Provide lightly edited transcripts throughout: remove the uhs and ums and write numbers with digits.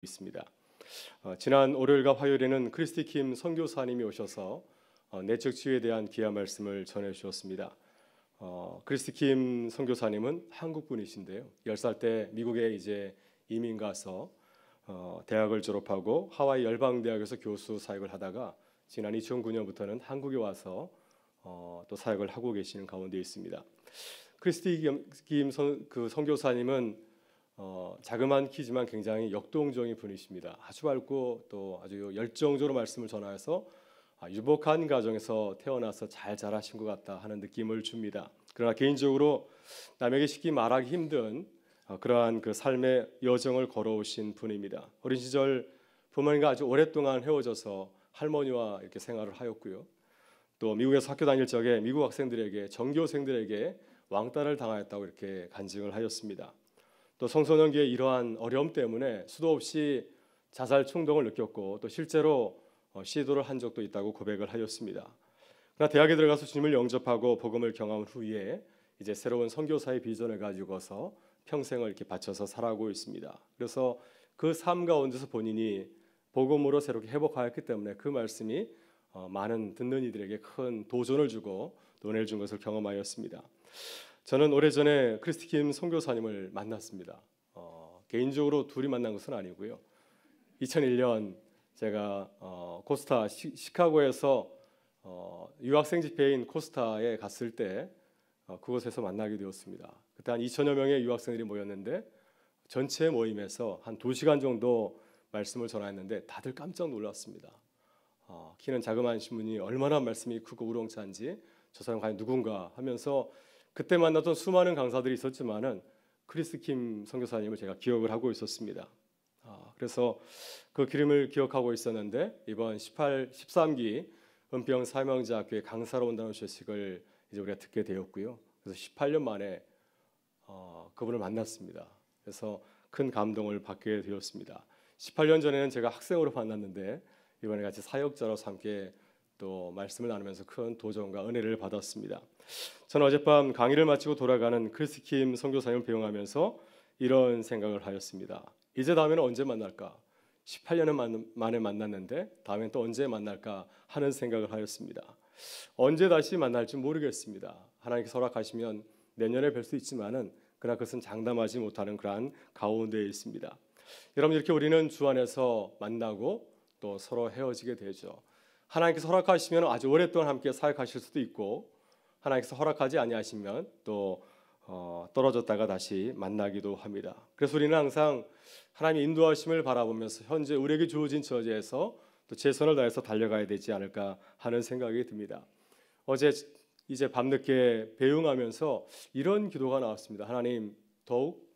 있습니다. 지난 월요일과 화요일에는 크리스티 킴 선교사님이 오셔서 내적 치유에 대한 귀한 말씀을 전해 주셨습니다. 크리스티 킴 선교사님은 한국 분이신데요. 10살 때 미국에 이제 이민 가서 대학을 졸업하고 하와이 열방대학에서 교수 사역을 하다가 지난 2009년부터는 한국에 와서 또 사역을 하고 계시는 가운데 있습니다. 크리스티 킴 선교사님은 자그마한 키지만 굉장히 역동적인 분이십니다. 아주 밝고 또 아주 열정적으로 말씀을 전하여서 유복한 가정에서 태어나서 잘 자라신 것 같다 하는 느낌을 줍니다. 그러나 개인적으로 남에게 쉽게 말하기 힘든 그러한 그 삶의 여정을 걸어오신 분입니다. 어린 시절 부모님과 아주 오랫동안 헤어져서 할머니와 이렇게 생활을 하였고요. 또 미국에서 학교 다닐 적에 미국 학생들에게 전교생들에게 왕따를 당하였다고 이렇게 간증을 하였습니다. 또 청소년기의 이러한 어려움 때문에 수도 없이 자살 충동을 느꼈고 또 실제로 시도를 한 적도 있다고 고백을 하였습니다. 그러나 대학에 들어가서 주님을 영접하고 복음을 경험한 후에 이제 새로운 선교사의 비전을 가지고서 평생을 이렇게 바쳐서 살아가고 있습니다. 그래서 그 삶 가운데서 본인이 복음으로 새롭게 회복하였기 때문에 그 말씀이 많은 듣는 이들에게 큰 도전을 주고 은혜를 준 것을 경험하였습니다. 저는 오래전에 크리스티 킴 선교사님을 만났습니다. 개인적으로 둘이 만난 것은 아니고요. 2001년 제가 코스타 시카고에서 유학생 집회인 코스타에 갔을 때 그곳에서 만나게 되었습니다. 그때 한 2천여 명의 유학생들이 모였는데 전체 모임에서 한 2시간 정도 말씀을 전하였는데 다들 깜짝 놀랐습니다. 키는 자그마하신 분이 얼마나 말씀이 크고 우렁찬지 저 사람 과연 누군가 하면서 그때 만났던 수많은 강사들이 있었지만은 크리스 킴 선교사님을 제가 기억을 하고 있었습니다. 그래서 그 기름을 기억하고 있었는데 이번 13기 은평 사명자학교에 강사로 온다는 소식을 이제 우리가 듣게 되었고요. 그래서 18년 만에 그분을 만났습니다. 그래서 큰 감동을 받게 되었습니다. 18년 전에는 제가 학생으로 만났는데 이번에 같이 사역자로서 함께 또 말씀을 나누면서 큰 도전과 은혜를 받았습니다. 저는 어젯밤 강의를 마치고 돌아가는 크리스 킴 선교사님을 배웅하면서 이런 생각을 하였습니다. 이제 다음에는 언제 만날까? 18년 만에 만났는데 다음엔 또 언제 만날까 하는 생각을 하였습니다. 언제 다시 만날지 모르겠습니다. 하나님께서 허락하시면 내년에 뵐 수 있지만은 그러나 그것은 장담하지 못하는 그러한 가운데에 있습니다. 여러분 이렇게 우리는 주 안에서 만나고 또 서로 헤어지게 되죠. 하나님께서 허락하시면 아주 오랫동안 함께 사역하실 수도 있고 하나님께서 허락하지 아니하시면 또 떨어졌다가 다시 만나기도 합니다. 그래서 우리는 항상 하나님의 인도하심을 바라보면서 현재 우리에게 주어진 처지에서 또 최선을 다해서 달려가야 되지 않을까 하는 생각이 듭니다. 어제 이제 밤늦게 배웅하면서 이런 기도가 나왔습니다. 하나님 더욱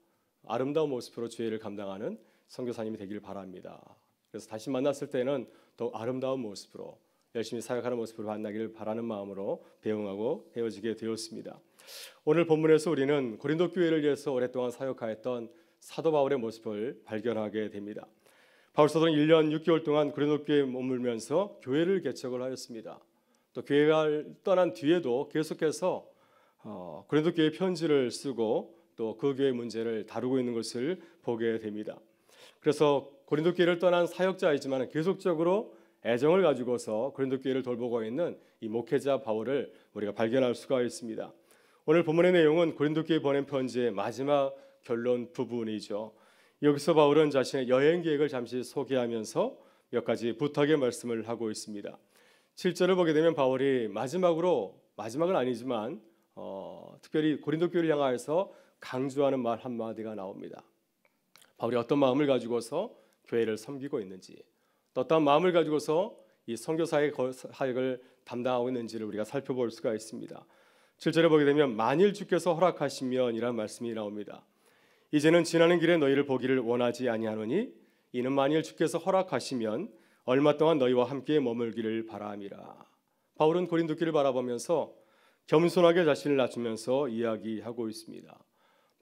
아름다운 모습으로 주의를 감당하는 선교사님이 되길 바랍니다. 그래서 다시 만났을 때는 더욱 아름다운 모습으로 열심히 사역하는 모습으로 만나기를 바라는 마음으로 배웅하고 헤어지게 되었습니다. 오늘 본문에서 우리는 고린도 교회를 위해서 오랫동안 사역하였던 사도 바울의 모습을 발견하게 됩니다. 바울 사도는 1년 6개월 동안 고린도 교회에 머물면서 교회를 개척을 하였습니다. 또 교회가 떠난 뒤에도 계속해서 고린도 교회 편지를 쓰고 또 그 교회 문제를 다루고 있는 것을 보게 됩니다. 그래서 고린도 교회를 떠난 사역자이지만 계속적으로 애정을 가지고서 고린도 교회를 돌보고 있는 이 목회자 바울을 우리가 발견할 수가 있습니다. 오늘 본문의 내용은 고린도 교회 보낸 편지의 마지막 결론 부분이죠. 여기서 바울은 자신의 여행 계획을 잠시 소개하면서 몇 가지 부탁의 말씀을 하고 있습니다. 7절을 보게 되면 바울이 마지막은 아니지만 특별히 고린도 교회를 향하여서 강조하는 말 한마디가 나옵니다. 바울이 어떤 마음을 가지고서 교회를 섬기고 있는지 또 어떤 마음을 가지고서 이 선교사의 사역을 담당하고 있는지를 우리가 살펴볼 수가 있습니다. 7절에 보게 되면 만일 주께서 허락하시면 이라는 말씀이 나옵니다. 이제는 지나는 길에 너희를 보기를 원하지 아니하노니 이는 만일 주께서 허락하시면 얼마 동안 너희와 함께 머물기를 바람이라. 바울은 고린도 교회를 바라보면서 겸손하게 자신을 낮추면서 이야기하고 있습니다.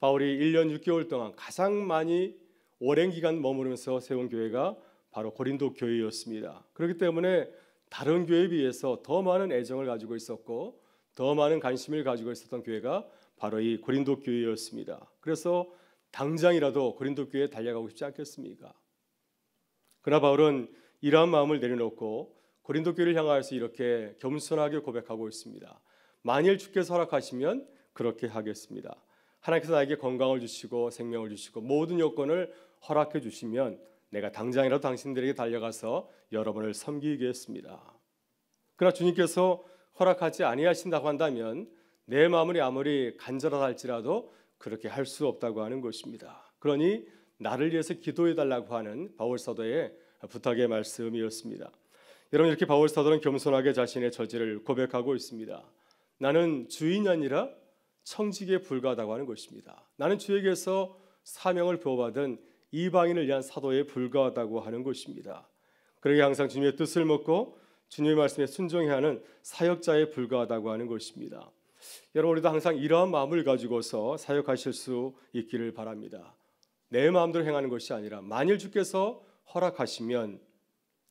바울이 1년 6개월 동안 가장 많이 오랜 기간 머무르면서 세운 교회가 바로 고린도 교회였습니다. 그렇기 때문에 다른 교회에 비해서 더 많은 애정을 가지고 있었고 더 많은 관심을 가지고 있었던 교회가 바로 이 고린도 교회였습니다. 그래서 당장이라도 고린도 교회에 달려가고 싶지 않겠습니까? 그러나 바울은 이러한 마음을 내려놓고 고린도 교회를 향하여서 이렇게 겸손하게 고백하고 있습니다. 만일 주께서 허락하시면 그렇게 하겠습니다. 하나님께서 나에게 건강을 주시고 생명을 주시고 모든 요건을 허락해 주시면 내가 당장이라도 당신들에게 달려가서 여러분을 섬기겠습니다. 그러나 주님께서 허락하지 아니하신다고 한다면 내 마음이 아무리 간절하다 할지라도 그렇게 할 수 없다고 하는 것입니다. 그러니 나를 위해서 기도해 달라고 하는 바울 사도의 부탁의 말씀이었습니다. 여러분, 이렇게 바울 사도는 겸손하게 자신의 처지를 고백하고 있습니다. 나는 주인이 아니라 청직에 불과하다고 하는 것입니다. 나는 주에게서 사명을 부어받은 이방인을 위한 사도에 불과하다고 하는 것입니다. 그러게 항상 주님의 뜻을 묻고 주님의 말씀에 순종해야 하는 사역자에 불과하다고 하는 것입니다. 여러분, 우리도 항상 이러한 마음을 가지고서 사역하실 수 있기를 바랍니다. 내 마음대로 행하는 것이 아니라 만일 주께서 허락하시면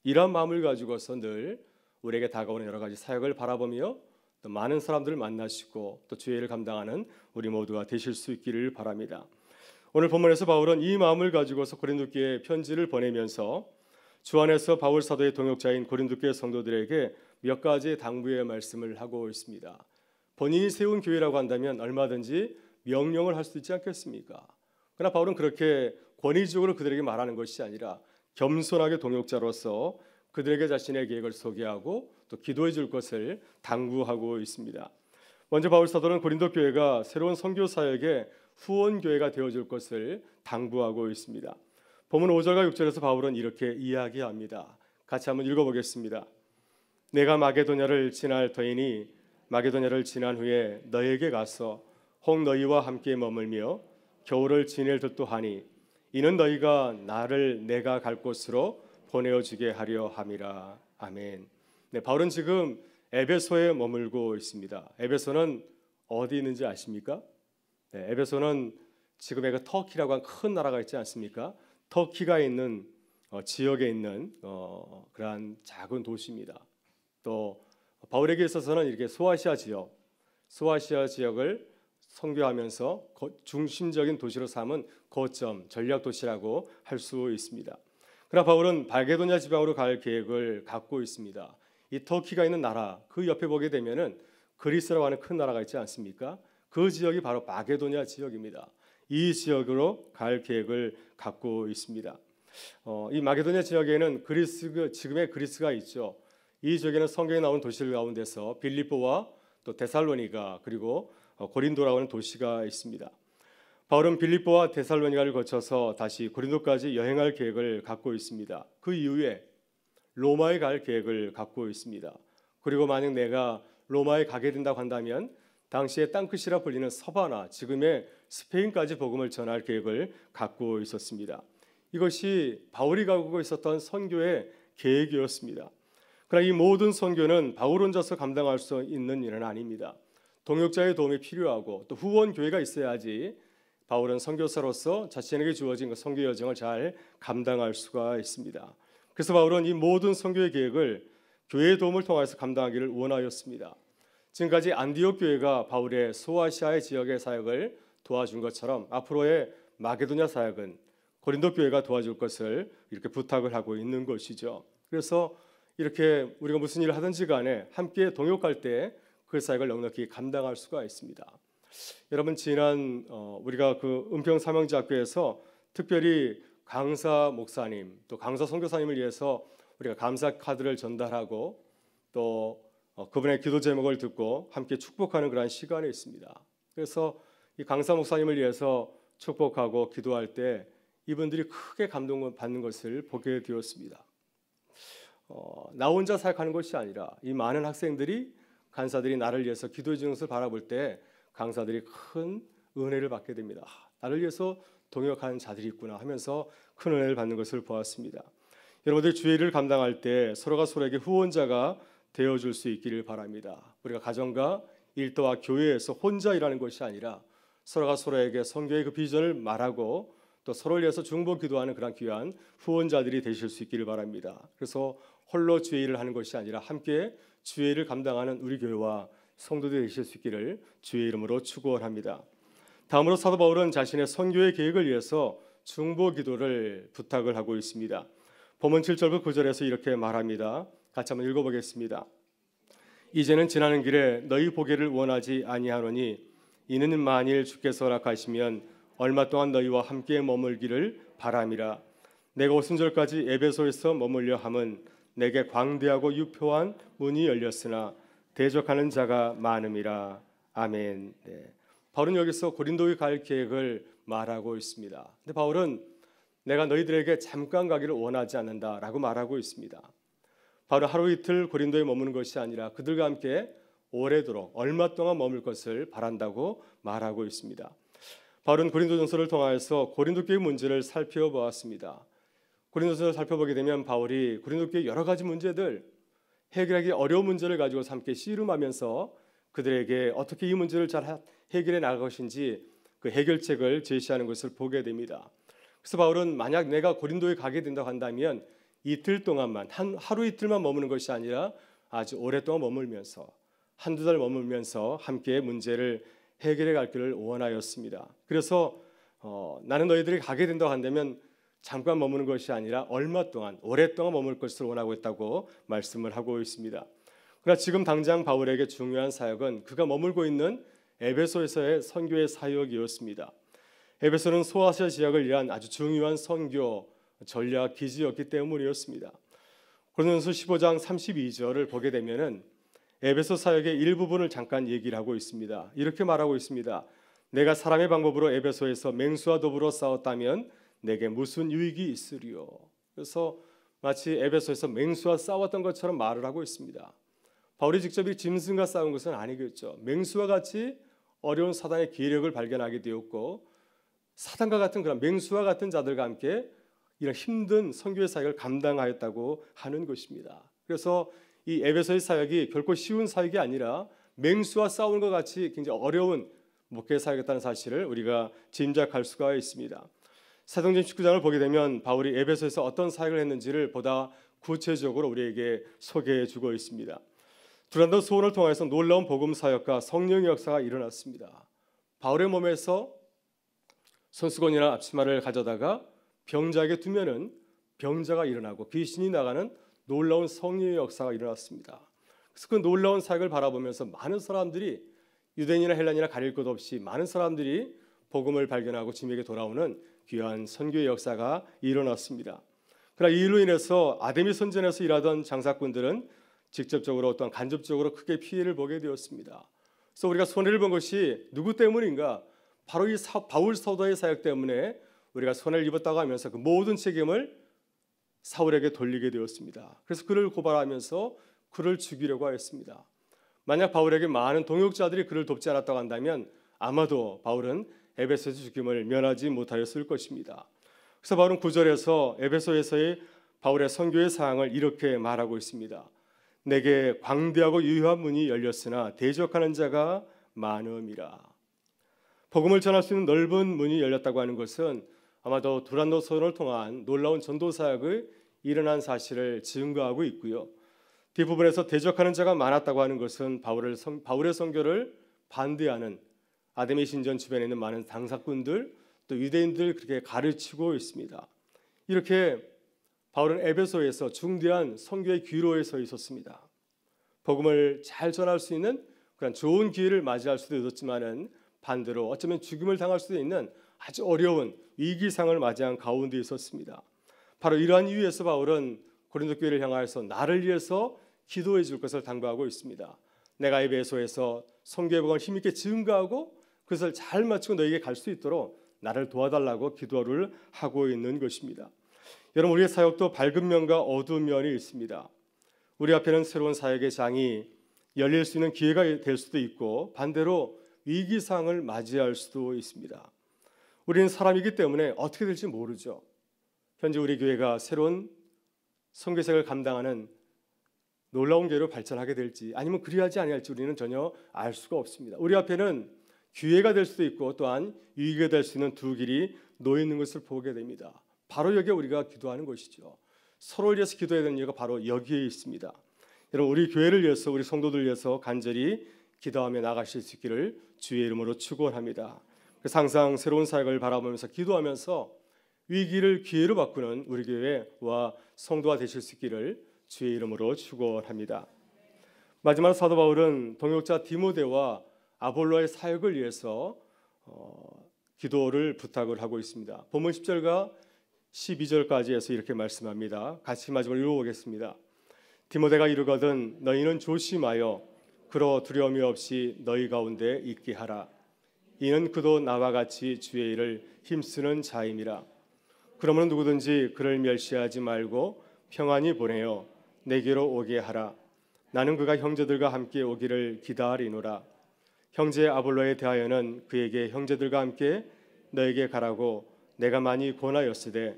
이러한 마음을 가지고서 늘 우리에게 다가오는 여러 가지 사역을 바라보며 또 많은 사람들을 만나시고 또 주의 일을 감당하는 우리 모두가 되실 수 있기를 바랍니다. 오늘 본문에서 바울은 이 마음을 가지고서 고린도 교회에 편지를 보내면서 주 안에서 바울 사도의 동역자인 고린도 교회 성도들에게 몇 가지 당부의 말씀을 하고 있습니다. 본인이 세운 교회라고 한다면 얼마든지 명령을 할 수 있지 않겠습니까? 그러나 바울은 그렇게 권위적으로 그들에게 말하는 것이 아니라 겸손하게 동역자로서 그들에게 자신의 계획을 소개하고 또 기도해 줄 것을 당부하고 있습니다. 먼저 바울 사도는 고린도 교회가 새로운 선교 사역의 후원 교회가 되어 줄 것을 당부하고 있습니다. 본문 5절과 6절에서 바울은 이렇게 이야기합니다. 같이 한번 읽어보겠습니다. 내가 마게도냐를 지날 터이니 마게도냐를 지난 후에 너에게 가서 혹 너희와 함께 머물며 겨울을 지낼 듯도 하니 이는 너희가 나를 내가 갈 곳으로 보내어주게 하려 함이라. 아멘. 네, 바울은 지금 에베소에 머물고 있습니다. 에베소는 어디 있는지 아십니까? 네, 에베소는 지금의 그 터키라고 한 큰 나라가 있지 않습니까? 터키가 있는 지역에 있는 그러한 작은 도시입니다. 또 바울에게 있어서는 이렇게 소아시아 지역을 선교하면서 중심적인 도시로 삼은 거점, 전략 도시라고 할 수 있습니다. 그러나 바울은 마게도냐 지방으로 갈 계획을 갖고 있습니다. 이 터키가 있는 나라 그 옆에 보게 되면은 그리스라고 하는 큰 나라가 있지 않습니까? 그 지역이 바로 마게도냐 지역입니다. 이 지역으로 갈 계획을 갖고 있습니다. 이 마게도냐 지역에는 지금의 그리스가 있죠. 이 지역에는 성경에 나온 도시들 가운데서 빌립보와 또 데살로니가 그리고 고린도라고 하는 도시가 있습니다. 바울은 빌립보와 데살로니가를 거쳐서 다시 고린도까지 여행할 계획을 갖고 있습니다. 그 이후에 로마에 갈 계획을 갖고 있습니다. 그리고 만약 내가 로마에 가게 된다고 한다면 당시에 땅끝이라 불리는 서바나, 지금의 스페인까지 복음을 전할 계획을 갖고 있었습니다. 이것이 바울이 가고 있었던 선교의 계획이었습니다. 그러나 이 모든 선교는 바울 혼자서 감당할 수 있는 일은 아닙니다. 동역자의 도움이 필요하고 또 후원 교회가 있어야지 바울은 선교사로서 자신에게 주어진 그 선교 여정을 잘 감당할 수가 있습니다. 그래서 바울은 이 모든 선교의 계획을 교회의 도움을 통해서 감당하기를 원하였습니다. 지금까지 안디옥 교회가 바울의 소아시아의 지역의 사역을 도와준 것처럼 앞으로의 마게도냐 사역은 고린도 교회가 도와줄 것을 이렇게 부탁을 하고 있는 것이죠. 그래서 이렇게 우리가 무슨 일을 하든지 간에 함께 동역할 때 그 사역을 넉넉히 감당할 수가 있습니다. 여러분, 지난 우리가 그 은평 사명제학교에서 특별히 강사 목사님 또 강사 선교사님을 위해서 우리가 감사 카드를 전달하고 또 그분의 기도 제목을 듣고 함께 축복하는 그런 시간이 있습니다. 그래서 이 강사 목사님을 위해서 축복하고 기도할 때 이분들이 크게 감동을 받는 것을 보게 되었습니다. 나 혼자 사역하는 것이 아니라 이 많은 학생들이 간사들이 나를 위해서 기도해 주는 것을 바라볼 때 강사들이 큰 은혜를 받게 됩니다. 나를 위해서 동역하는 자들이 있구나 하면서 큰 은혜를 받는 것을 보았습니다. 여러분들 주의 일을 감당할 때 서로가 서로에게 후원자가 되어줄 수 있기를 바랍니다. 우리가 가정과 일터와 교회에서 혼자 일하는 것이 아니라 서로가 서로에게 선교의 그 비전을 말하고 또 서로를 위해서 중보 기도하는 그런 귀한 후원자들이 되실 수 있기를 바랍니다. 그래서 홀로 주의 일을 하는 것이 아니라 함께 주의 일을 감당하는 우리 교회와 성도들이 되실 수 있기를 주의 이름으로 축원합니다. 다음으로 사도 바울은 자신의 선교의 계획을 위해서 중보 기도를 부탁을 하고 있습니다. 본문 7절부터 9절에서 이렇게 말합니다. 같이 한번 읽어보겠습니다. 이제는 지나는 길에 너희 보기를 원하지 아니하노니 이는 만일 주께서 허락하시면 얼마 동안 너희와 함께 머물기를 바람이라. 내가 오순절까지 에베소에서 머물려 함은 내게 광대하고 유표한 문이 열렸으나 대적하는 자가 많음이라. 아멘. 네. 바울은 여기서 고린도에 갈 계획을 말하고 있습니다. 근데 바울은 내가 너희들에게 잠깐 가기를 원하지 않는다라고 말하고 있습니다. 바로 하루 이틀 고린도에 머무는 것이 아니라 그들과 함께 오래도록 얼마 동안 머물 것을 바란다고 말하고 있습니다. 바울은 고린도전서를 통하여서 고린도 교회 문제를 살펴보았습니다. 고린도전서를 살펴보게 되면 바울이 고린도 교회 여러 가지 문제들, 해결하기 어려운 문제를 가지고 함께 씨름하면서 그들에게 어떻게 이 문제를 잘 해결해 나갈 것인지 그 해결책을 제시하는 것을 보게 됩니다. 그래서 바울은 만약 내가 고린도에 가게 된다고 한다면 이틀 동안만 하루 이틀만 머무는 것이 아니라 아주 오랫동안 머물면서 한두 달 머물면서 함께 문제를 해결해 갈 길을 원하였습니다. 그래서 나는 너희들이 가게 된다고 한다면 잠깐 머무는 것이 아니라 얼마 동안 오랫동안 머물 것을 원하고 있다고 말씀을 하고 있습니다. 그러나 지금 당장 바울에게 중요한 사역은 그가 머물고 있는 에베소에서의 선교의 사역이었습니다. 에베소는 소아시아 지역을 위한 아주 중요한 선교 전략 기지였기 때문이었습니다. 고린도전서 15장 32절을 보게 되면은 에베소 사역의 일부분을 잠깐 얘기를 하고 있습니다. 이렇게 말하고 있습니다. 내가 사람의 방법으로 에베소에서 맹수와 더불어 싸웠다면 내게 무슨 유익이 있으리요. 그래서 마치 에베소에서 맹수와 싸웠던 것처럼 말을 하고 있습니다. 바울이 직접 이 짐승과 싸운 것은 아니겠죠. 맹수와 같이 어려운 사단의 기력을 발견하게 되었고 사단과 같은 그런 맹수와 같은 자들과 함께 이런 힘든 선교의 사역을 감당하였다고 하는 것입니다. 그래서 이 에베소의 사역이 결코 쉬운 사역이 아니라 맹수와 싸우는 것 같이 굉장히 어려운 목회 사역이었다는 사실을 우리가 짐작할 수가 있습니다. 사도행전 19장을 보게 되면 바울이 에베소에서 어떤 사역을 했는지를 보다 구체적으로 우리에게 소개해 주고 있습니다. 두란노 소원을 통해서 놀라운 복음 사역과 성령의 역사가 일어났습니다. 바울의 몸에서 손수건이나 앞치마를 가져다가 병자에게 두면은 병자가 일어나고 귀신이 나가는 놀라운 성령의 역사가 일어났습니다. 그래서 그 놀라운 사역을 바라보면서 많은 사람들이 유대인이나 헬라인이나 가릴 것 없이 많은 사람들이 복음을 발견하고 주님에게 돌아오는 귀한 선교의 역사가 일어났습니다. 그러나 이 일로 인해서 아데미 선전에서 일하던 장사꾼들은 직접적으로 또한 간접적으로 크게 피해를 보게 되었습니다. 그래서 우리가 손해를 본 것이 누구 때문인가? 바로 이 바울 사도의 사역 때문에 우리가 손해를 입었다고 하면서 그 모든 책임을 사울에게 돌리게 되었습니다. 그래서 그를 고발하면서 그를 죽이려고 하였습니다. 만약 바울에게 많은 동역자들이 그를 돕지 않았다고 한다면 아마도 바울은 에베소에서 죽임을 면하지 못하였을 것입니다. 그래서 바울은 9절에서 에베소에서의 바울의 선교의 사항을 이렇게 말하고 있습니다. 내게 광대하고 유효한 문이 열렸으나 대적하는 자가 많음이라. 복음을 전할 수 있는 넓은 문이 열렸다고 하는 것은 아마도 두란노 소원을 통한 놀라운 전도 사역의 일어난 사실을 증거하고 있고요. 뒷부분에서 대적하는 자가 많았다고 하는 것은 바울의 선교를 반대하는 아데미 신전 주변에 있는 많은 장사꾼들 또 유대인들 그렇게 가르치고 있습니다. 이렇게 바울은 에베소에서 중대한 선교의 기로에 서 있었습니다. 복음을 잘 전할 수 있는 그런 좋은 기회를 맞이할 수도 있었지만은 반대로 어쩌면 죽임을 당할 수도 있는 아주 어려운 위기상을 맞이한 가운데 있었습니다. 바로 이러한 이유에서 바울은 고린도 교회를 향하여서 나를 위해서 기도해 줄 것을 당부하고 있습니다. 내가 에베소에서 선교의 복음을 힘있게 증거하고 그것을 잘 마치고 너에게 갈 수 있도록 나를 도와달라고 기도를 하고 있는 것입니다. 여러분, 우리의 사역도 밝은 면과 어두운 면이 있습니다. 우리 앞에는 새로운 사역의 장이 열릴 수 있는 기회가 될 수도 있고 반대로 위기상을 맞이할 수도 있습니다. 우리는 사람이기 때문에 어떻게 될지 모르죠. 현재 우리 교회가 새로운 선교사역을 감당하는 놀라운 교회로 발전하게 될지 아니면 그리하지 아니할지 우리는 전혀 알 수가 없습니다. 우리 앞에는 기회가 될 수도 있고 또한 위기가 될 수 있는 두 길이 놓여 있는 것을 보게 됩니다. 바로 여기에 우리가 기도하는 것이죠. 서로를 위해서 기도해야 되는 이유가 바로 여기에 있습니다. 여러분, 우리 교회를 위해서 우리 성도들 위해서 간절히 기도하며 나가실 수 있기를 주의 이름으로 축원합니다. 그래서 항상 새로운 사역을 바라보면서 기도하면서 위기를 기회로 바꾸는 우리 교회와 성도가 되실 수 있기를 주의 이름으로 축원합니다. 마지막으로 사도 바울은 동역자 디모데와 아볼로의 사역을 위해서 기도를 부탁을 하고 있습니다. 본문 10절과 12절까지 해서 이렇게 말씀합니다. 같이 마지막으로 읽어보겠습니다. 디모데가 이르거든 너희는 조심하여 그러 두려움이 없이 너희 가운데 있게 하라. 이는 그도 나와 같이 주의 일을 힘쓰는 자임이라. 그러므로 누구든지 그를 멸시하지 말고 평안히 보내어 내게로 오게 하라. 나는 그가 형제들과 함께 오기를 기다리노라. 형제 아볼로에 대하여는 그에게 형제들과 함께 너에게 가라고 내가 많이 권하였으되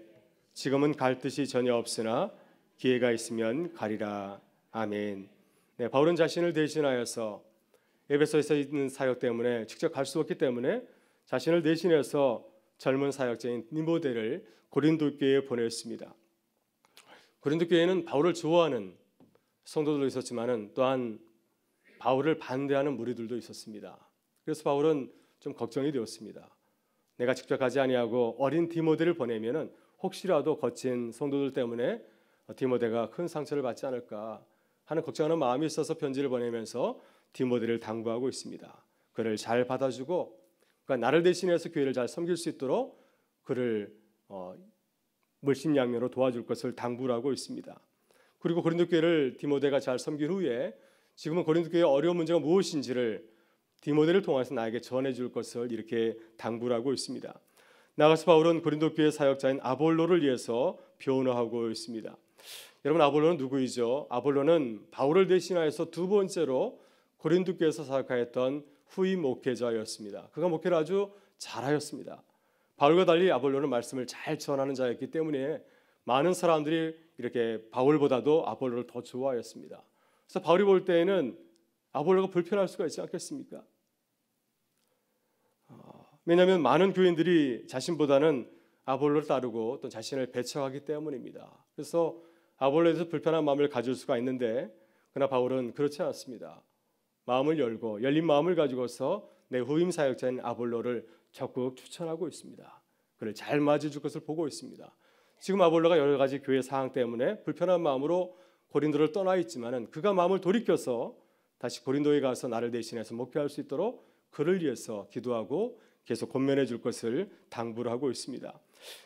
지금은 갈 뜻이 전혀 없으나 기회가 있으면 가리라. 아멘. 네, 바울은 자신을 대신하여서 에베소에서 있는 사역 때문에 직접 갈 수 없기 때문에 자신을 대신해서 젊은 사역자인 디모데를 고린도 교회에 보냈습니다. 고린도 교회에는 바울을 좋아하는 성도들도 있었지만은 또한 바울을 반대하는 무리들도 있었습니다. 그래서 바울은 좀 걱정이 되었습니다. 내가 직접 가지 아니하고 어린 디모데를 보내면은 혹시라도 거친 성도들 때문에 디모데가 큰 상처를 받지 않을까 하는 걱정하는 마음이 있어서 편지를 보내면서 디모데를 당부하고 있습니다. 그를 잘 받아주고 그러니까 나를 대신해서 교회를 잘 섬길 수 있도록 그를 물심양면으로 도와줄 것을 당부를 하고 있습니다. 그리고 고린도 교회를 디모데가 잘 섬긴 후에 지금은 고린도 교회의 어려운 문제가 무엇인지를 디모데를 통해서 나에게 전해줄 것을 이렇게 당부를 하고 있습니다. 나아가서 바울은 고린도 교회 사역자인 아볼로를 위해서 변호하고 있습니다. 여러분, 아볼로는 누구이죠? 아볼로는 바울을 대신하여서 두 번째로 고린도 교회에서 사역하였던 후임 목회자였습니다. 그가 목회를 아주 잘하였습니다. 바울과 달리 아볼로는 말씀을 잘 전하는 자였기 때문에 많은 사람들이 이렇게 바울보다도 아볼로를 더 좋아하였습니다. 그래서 바울이 볼 때에는 아볼로가 불편할 수가 있지 않겠습니까? 왜냐하면 많은 교인들이 자신보다는 아볼로를 따르고 또 자신을 배척하기 때문입니다. 그래서 아볼로에 대해서 불편한 마음을 가질 수가 있는데 그러나 바울은 그렇지 않습니다. 마음을 열고 열린 마음을 가지고서 내 후임 사역자인 아볼로를 적극 추천하고 있습니다. 그를 잘 맞이해줄 것을 보고 있습니다. 지금 아볼로가 여러 가지 교회 사항 때문에 불편한 마음으로 고린도를 떠나 있지만은 그가 마음을 돌이켜서 다시 고린도에 가서 나를 대신해서 목회할 수 있도록 그를 위해서 기도하고 계속 권면해 줄 것을 당부를 하고 있습니다.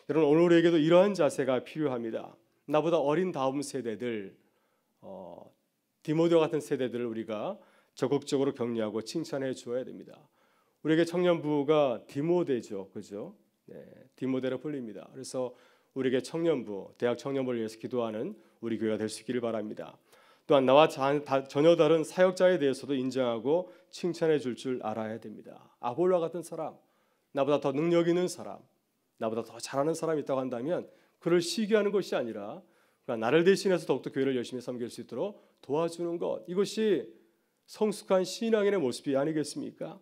여러분, 오늘 우리에게도 이러한 자세가 필요합니다. 나보다 어린 다음 세대들, 디모데와 같은 세대들을 우리가 적극적으로 격려하고 칭찬해 주어야 됩니다. 우리에게 청년부가 디모데죠, 그죠? 네, 디모데로 불립니다. 그래서 우리에게 청년부, 대학 청년부를 위해서 기도하는 우리 교회가 될 수 있기를 바랍니다. 또한 나와 전혀 다른 사역자에 대해서도 인정하고 칭찬해 줄 알아야 됩니다. 아볼로와 같은 사람, 나보다 더 능력 있는 사람, 나보다 더 잘하는 사람이 있다고 한다면 그를 시기하는 것이 아니라 그러니까 나를 대신해서 더욱더 교회를 열심히 섬길 수 있도록 도와주는 것, 이것이 성숙한 신앙인의 모습이 아니겠습니까?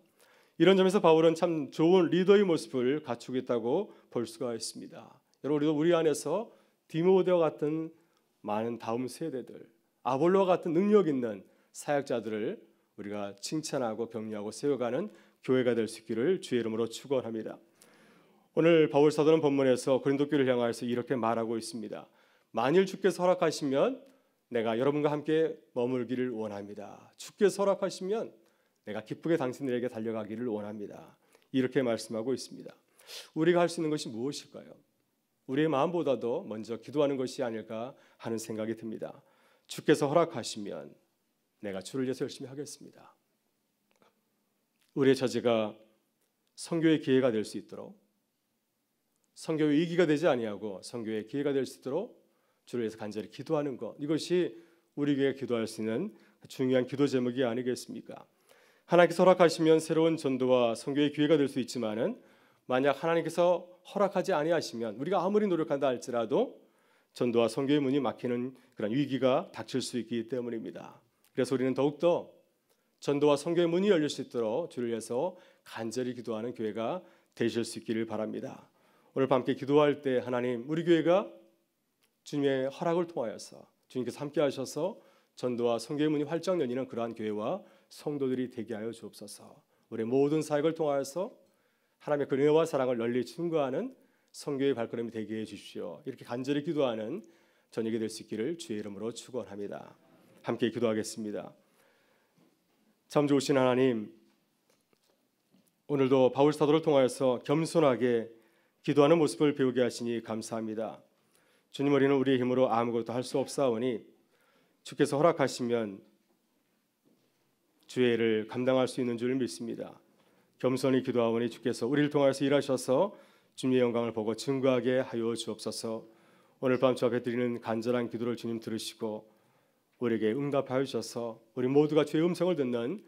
이런 점에서 바울은 참 좋은 리더의 모습을 갖추고 있다고 볼 수가 있습니다. 여러분, 우리도 우리 안에서 디모데와 같은 많은 다음 세대들, 아볼로와 같은 능력 있는 사역자들을 우리가 칭찬하고 격려하고 세워가는 교회가 될 수 있기를 주의 이름으로 축원합니다. 오늘 바울 사도는 본문에서 고린도 교회를 향하여서 이렇게 말하고 있습니다. 만일 주께서 허락하시면 내가 여러분과 함께 머물기를 원합니다. 주께서 허락하시면 내가 기쁘게 당신들에게 달려가기를 원합니다. 이렇게 말씀하고 있습니다. 우리가 할 수 있는 것이 무엇일까요? 우리의 마음보다도 먼저 기도하는 것이 아닐까 하는 생각이 듭니다. 주께서 허락하시면 내가 주를 위해서 열심히 하겠습니다. 우리의 처지가 선교의 기회가 될 수 있도록, 선교의 위기가 되지 아니하고 선교의 기회가 될 수 있도록 주를 위해서 간절히 기도하는 것, 이것이 우리 교회가 기도할 수 있는 중요한 기도 제목이 아니겠습니까? 하나님께서 허락하시면 새로운 전도와 선교의 기회가 될 수 있지만은 만약 하나님께서 허락하지 아니하시면 우리가 아무리 노력한다 할지라도 전도와 선교의 문이 막히는 그런 위기가 닥칠 수 있기 때문입니다. 그래서 우리는 더욱더 전도와 선교의 문이 열릴 수 있도록 주를 위해서 간절히 기도하는 교회가 되실 수 있기를 바랍니다. 오늘 밤께 기도할 때 하나님, 우리 교회가 주님의 허락을 통하여서 주님께서 함께 하셔서 전도와 선교의 문이 활짝 열리는 그러한 교회와 성도들이 되게 하여 주옵소서. 우리 모든 사역을 통하여서 하나님의 그 은혜와 사랑을 널리 증거하는 선교의 발걸음이 되게 해 주십시오. 이렇게 간절히 기도하는 저녁이 될 수 있기를 주의 이름으로 축원합니다. 함께 기도하겠습니다. 참 좋으신 하나님, 오늘도 바울 사도를 통하여서 겸손하게 기도하는 모습을 배우게 하시니 감사합니다. 주님, 우리는 우리의 힘으로 아무것도 할 수 없사오니 주께서 허락하시면 주의 일을 감당할 수 있는 줄 믿습니다. 겸손히 기도하오니 주께서 우리를 통하여서 일하셔서 주님의 영광을 보고 증거하게 하여 주옵소서. 오늘 밤 주 앞에 드리는 간절한 기도를 주님 들으시고 우리에게 응답하여 주셔서 우리 모두가 주의 음성을 듣는